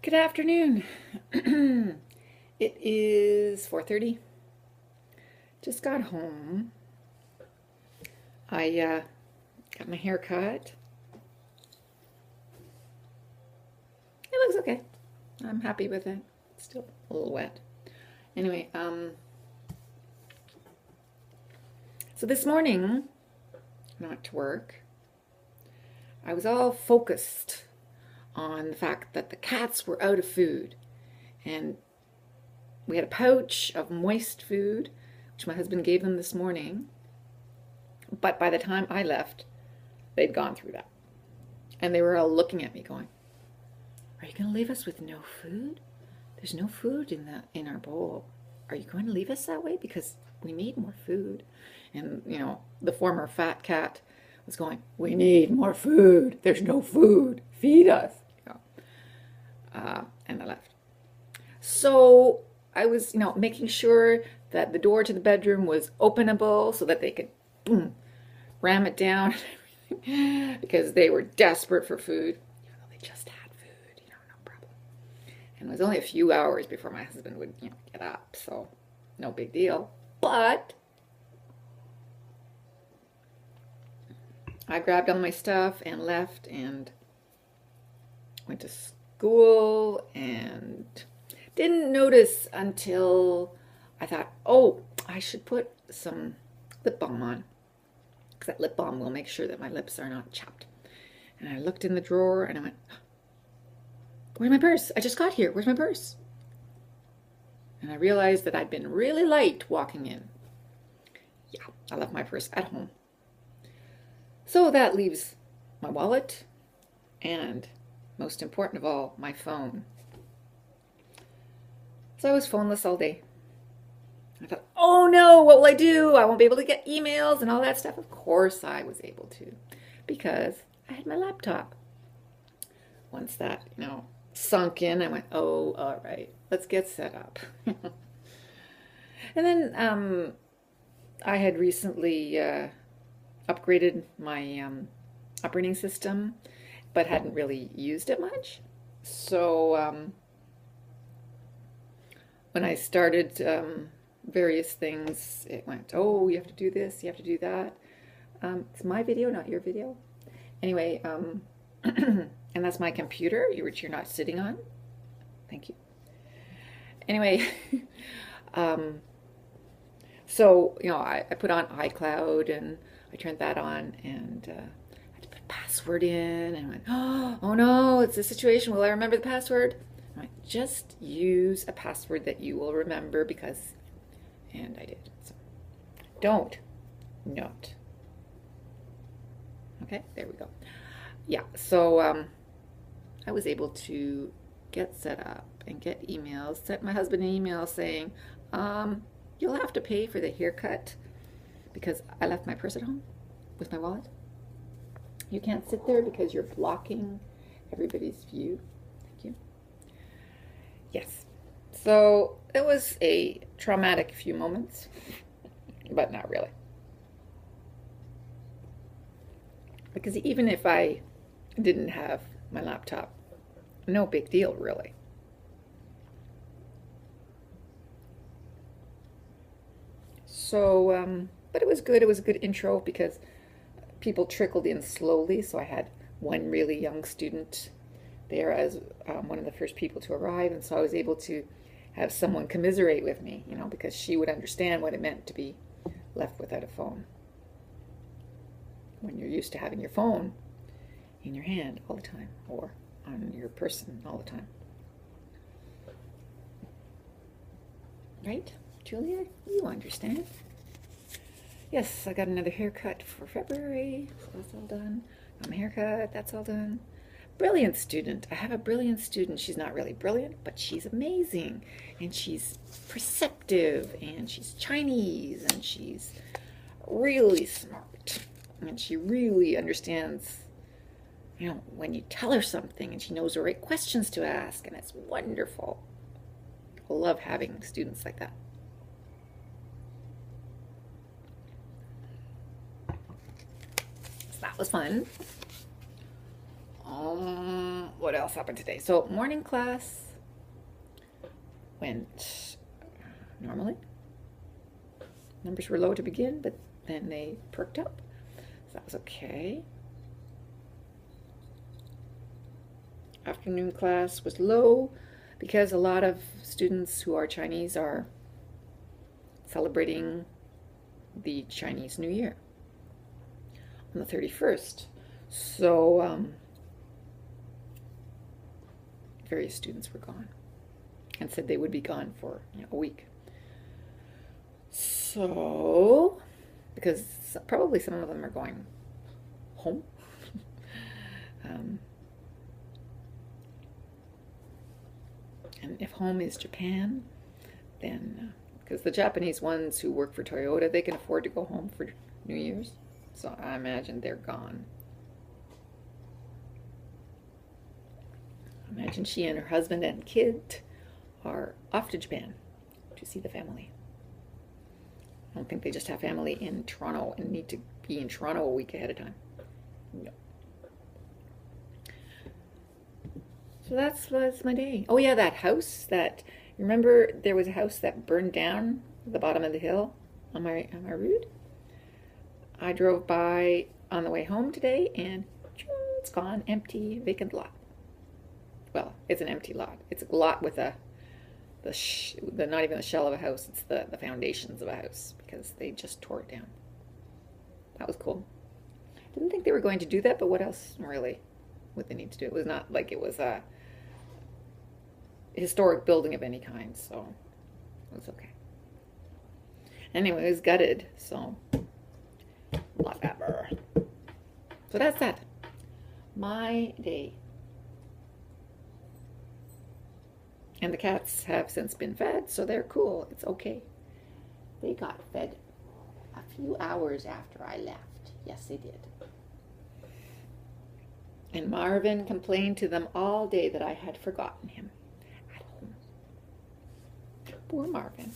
Good afternoon. It is 4:30. Just got home. I got my hair cut. It looks okay. I'm happy with it. It's still a little wet. Anyway, so this morning when I went to work, I was all focused on the fact that the cats were out of food. And we had a pouch of moist food, which my husband gave them this morning. But by the time I left, they'd gone through that. And they were all looking at me going, "Are you going to leave us with no food? There's no food in our bowl. Are you going to leave us that way? Because we need more food." And, the former fat cat was going, "We need more food. There's no food. Feed us." And I left. So I was, making sure that the door to the bedroom was openable so that they could, boom, ram it down because they were desperate for food. They just had food, no problem. And it was only a few hours before my husband would, get up, so no big deal. But I grabbed all my stuff and left and went to school and didn't notice until I thought, oh, I should put some lip balm on, because that lip balm will make sure that my lips are not chapped. And I looked in the drawer and I went, "Where's my purse? I just got here. Where's my purse?" And I realized that I'd been really late walking in. Yeah, I left my purse at home. So that leaves my wallet and, most important of all, my phone. So I was phoneless all day. I thought, oh no, what will I do? I won't be able to get emails and all that stuff. Of course I was able to, because I had my laptop. Once that, sunk in, I went, oh, all right, let's get set up. And then I had recently upgraded my operating system, but hadn't really used it much. So when I started various things, it went, oh, you have to do this, you have to do that. It's my video, not your video. Anyway, and that's my computer, which you're not sitting on. Thank you. Anyway, so, I put on iCloud and I turned that on and I had to put a password in and I went, oh no, it's a situation. Will I remember the password? I went, just use a password that you will remember because, and I did. So don't not. Okay, there we go. Yeah, so I was able to get set up and get emails, sent my husband an email saying, you'll have to pay for the haircut because I left my purse at home with my wallet. You can't sit there because you're blocking everybody's view. Thank you. Yes. So it was a traumatic few moments, but not really. Because even if I didn't have my laptop, no big deal, really. So, but it was good. It was a good intro because people trickled in slowly. So I had one really young student there as one of the first people to arrive. And so I was able to have someone commiserate with me, because she would understand what it meant to be left without a phone. When you're used to having your phone in your hand all the time or on your person all the time. Right, Julia? You understand. Yes, I got another haircut for February, so that's all done. Got my haircut, that's all done. Brilliant student. I have a brilliant student. She's not really brilliant, but she's amazing. And she's perceptive, and she's Chinese, and she's really smart. And she really understands, when you tell her something, and she knows the right questions to ask, and it's wonderful. I love having students like that. So that was fun. What else happened today? So morning class went normally. Numbers were low to begin, but then they perked up. So that was okay. Afternoon class was low because a lot of students who are Chinese are celebrating the Chinese New Year on the 31st. So various students were gone and said they would be gone for a week. So, because probably some of them are going home. And if home is Japan, then, because the Japanese ones who work for Toyota, they can afford to go home for New Year's. So I imagine they're gone. I imagine she and her husband and kid are off to Japan to see the family. I don't think they just have family in Toronto and need to be in Toronto a week ahead of time. No. So that was my day. Oh yeah, that house that, remember there was a house that burned down at the bottom of the hill on my route? I drove by on the way home today and it's gone, empty, vacant lot. Well, it's an empty lot. It's a lot with the not even the shell of a house, it's the foundations of a house because they just tore it down. That was cool. Didn't think they were going to do that, but what else really would they need to do? It was not like it was a historic building of any kind, so it was okay. Anyway, it was gutted, so whatever. So that's that. My day. And the cats have since been fed, so they're cool. It's okay. They got fed a few hours after I left. Yes, they did. And Marvin complained to them all day that I had forgotten him at home. Poor Marvin.